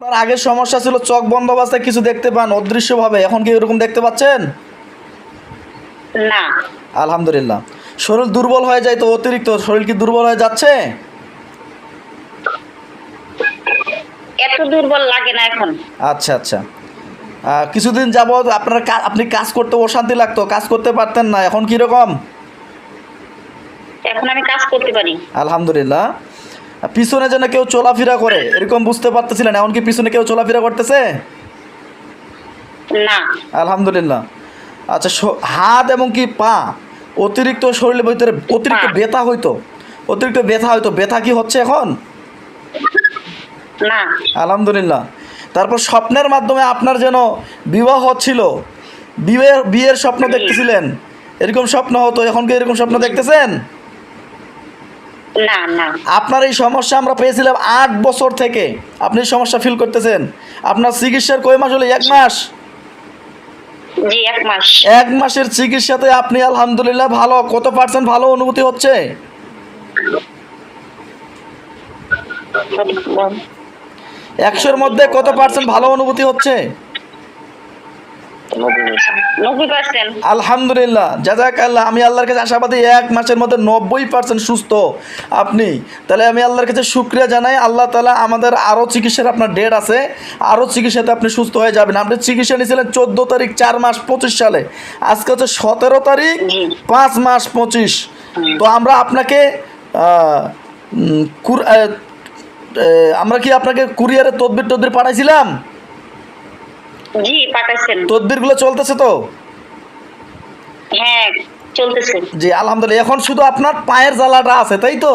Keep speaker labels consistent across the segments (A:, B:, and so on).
A: আপনার আগের সমস্যা ছিল চোখ বন্ধ অবস্থায় কিছু দেখতে পান অদৃশ্যভাবে, এখন কি এরকম দেখতে পাচ্ছেন?
B: না।
A: আলহামদুলিল্লাহ। শরীর দুর্বল হয়ে যায় তো, অতিরিক্ত শরীর কি দুর্বল হয়ে যাচ্ছে?
B: এত দুর্বল লাগে না এখন।
A: আচ্ছা আচ্ছা। কিছুদিন যাবৎ আপনি কাজ করতে অশান্তি লাগতো, কাজ করতে পারতেন না, এখন কি রকম?
B: এখন আমি কাজ করতে পারি।
A: আলহামদুলিল্লাহ। পিছনে যেন কেউ চলাফেরা করে এরকম বুঝতে পারতেছিলেন, এখন কি পিছনে কেউ চলাফেরা করতেছে?
B: না।
A: আলহামদুলিল্লাহ। আচ্ছা, হাত এবং কি পা অতিরিক্ত শরীরের ভিতরে অতিরিক্ত ব্যথা হইতো, ব্যথা কি হচ্ছে এখন?
B: না।
A: আলহামদুলিল্লাহ। তারপর স্বপ্নের মাধ্যমে আপনার যেন বিবাহ হচ্ছিল, বিয়ের স্বপ্ন দেখতেছিলেন, এরকম স্বপ্ন হতো, এখন কি এরকম স্বপ্ন দেখতেছেন?
B: না না।
A: আপনার এই সমস্যা আমরা পেয়েছিলাম 8 বছর থেকে, আপনি এই সমস্যা ফিল করতেছেন। আপনার চিকিৎসার কয় মাস হলো? 1 মাস।
B: জি 1 মাস।
A: 1 মাসের চিকিৎসাতে আপনি আলহামদুলিল্লাহ ভালো, কত পার্সেন্ট ভালো অনুভূতি হচ্ছে? 100-র মধ্যে কত পার্সেন্ট ভালো অনুভূতি হচ্ছে?
B: 90%।
A: আলহামদুলিল্লাহ, জাযাকাল্লাহ। আমি আল্লাহর কাছে আশাবাদী 1 মাসের মধ্যে 90% সুস্থ আপনি। তাহলে আমি আল্লাহর কাছে শুকরিয়া জানাই। আল্লাহ তাআলা আমাদের আরও চিকিৎসার আপনার ডেট আছে, আরও চিকিৎসাতে আপনি সুস্থ হয়ে যাবেন। আপনি চিকিৎসা নিয়েছিলেন 14 তারিখ 4 মাস 25 সালে, আজকে হচ্ছে 17 তারিখ 5 মাস 25। তো আমরা আপনাকে আমরা কি আপনাকে কুরিয়ারে তদবির পাঠাইছিলাম?
B: জি পাঠাইছেন।
A: তদবিরগুলো চলতেছে তো?
B: হ্যাঁ চলতেছে।
A: জি আলহামদুলিল্লাহ। এখন শুধু আপনার পায়ের জ্বালাটা আছে, তাই তো?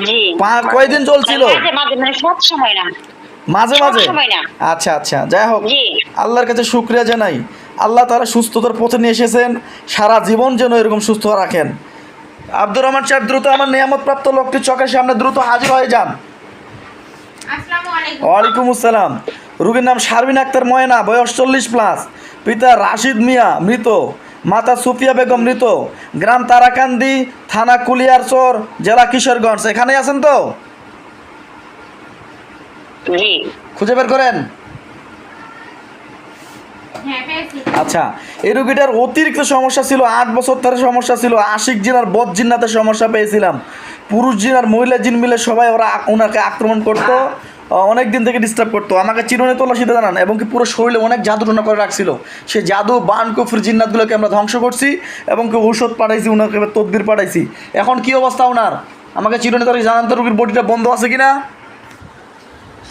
B: জি।
A: পা কয়দিন চলছিল?
B: মাঝে মাঝে, মানে সব সময় না।
A: মাঝে মাঝে?
B: সব সময় না।
A: আচ্ছা আচ্ছা, যাই হোক,
B: জি।
A: আল্লাহর কাছে শুকরিয়া জানাই। আল্লাহ তাআলা সুস্থতার পথে নিয়ে এসেছেন, সারা জীবন যেন এরকম সুস্থ রাখেন। আব্দুর রহমান সাহেব, দ্রুত আমার নিয়ামতপ্রাপ্ত লোকটি চোখের সামনে দ্রুত হাজির হয়ে যান।
C: আসসালামু আলাইকুম।
A: ওয়ালাইকুম আসসালাম। রোগীর নাম শারমিন আক্তার ময়না, বয়স 40+, পিতা রাশিদ মিয়া মৃত, মাতা সুফিয়া বেগম মৃত, গ্রাম তারাকান্দি, থানা কুলিয়ারচর, জেলা কিশোরগঞ্জ। এখানেই আছেন তো?
B: জি।
A: খুঁজে বের করেন।
C: হ্যাঁ পেয়েছি।
A: আচ্ছা, এই রোগীটার অতিরিক্ত সমস্যা ছিল, 8 বছর ধরে সমস্যা ছিল। আশিক জিন আর বদ জিন্নাতের সমস্যা পেয়েছিলাম। পুরুষ জিন আর মহিলা জিন মিলে সবাই ওনাকে আক্রমণ করতো, অনেক দিন থেকে ডিস্টার্ব করতো। আমাকে চিরুনি তল্লাশিতে জানান, এবং কি পুরো শরীরে অনেক জাদু টনা করে রাখছিল। সে জাদু বান কুফর জিন্নাতগুলোকে আমরা ধ্বংস করছি, এবং কি ঔষধ পাঠাইছি, ওনাকে তদবির পাঠাইছি। এখন কি অবস্থা ওনার? আমাকে চিরুনি তল্লাশি জানান তো, রোগীর বডিটা বন্ধ আছে কিনা?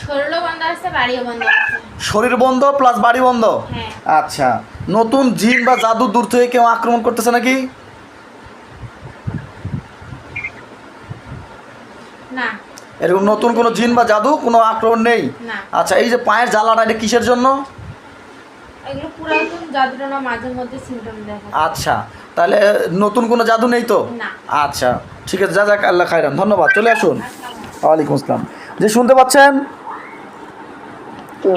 C: শরীরও বন্ধ আছে, বাড়িও বন্ধ আছে।
A: শরীর বন্ধ প্লাস বাড়ি বন্ধ?
C: হ্যাঁ।
A: আচ্ছা, নতুন জিন বা জাদু দূর থেকে কেউ আক্রমণ করতেছে নাকি?
C: না।
A: এরকম নতুন কোনো জিন বা জাদু কোনো আক্রমণ নেই?
C: না।
A: আচ্ছা, এই যে পায়ের জ্বালাটা, এটা কিসের জন্য?
C: এগুলো পুরাতন জাদুটনা মাঝে মধ্যে সিমটম দেখা।
A: আচ্ছা, তাহলে নতুন কোনো জাদু নেই তো?
C: না।
A: আচ্ছা ঠিক আছে, যাক আল্লাহ খাইরান, ধন্যবাদ। চলে আসুন। ওয়ালাইকুম আসসালাম। যে শুনতে পাচ্ছেন?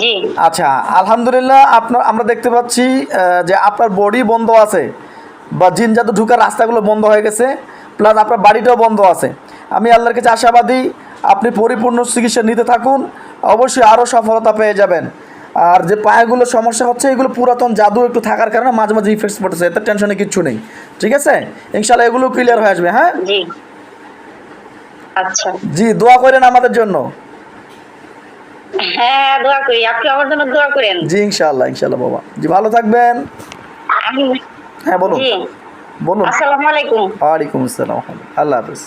B: জি।
A: আচ্ছা আলহামদুলিল্লাহ, আমরা দেখতে পাচ্ছি যে আপনার বডি বন্ধ আছে, বা জিন জাদু ঢুকার রাস্তাগুলো বন্ধ হয়ে গেছে, প্লাস আপনার বাড়িটাও বন্ধ আছে। আমি আল্লাহর কাছে আশাবাদী, আপনি পরিপূর্ণ চিকিৎসা নিতে থাকুন, অবশ্যই আরও সফলতা পেয়ে যাবেন। আর যে পায়েগুলো সমস্যা হচ্ছে, এগুলো পুরাতন জাদু একটু থাকার কারণে মাঝে মাঝে ইফেক্টস পড়তেছে, এতে টেনশনে কিচ্ছু নেই। ঠিক আছে, ইনশাআল্লাহ এগুলো ক্লিয়ার হয়ে আসবে। হ্যাঁ
B: জি। আচ্ছা।
A: জি, দোয়া করেন আমাদের জন্য।
B: হ্যাঁ দোয়া করি, আপনি আমার জন্য দোয়া করেন।
A: জি ইনশাআল্লাহ ইনশাআল্লাহ বাবা। জি ভালো থাকবেন। হ্যাঁ বলুন।
B: জি।
A: বলুন।
B: আসসালামু আলাইকুম।
A: ওয়ালাইকুম আসসালাম। আল্লাহ হাফিজ।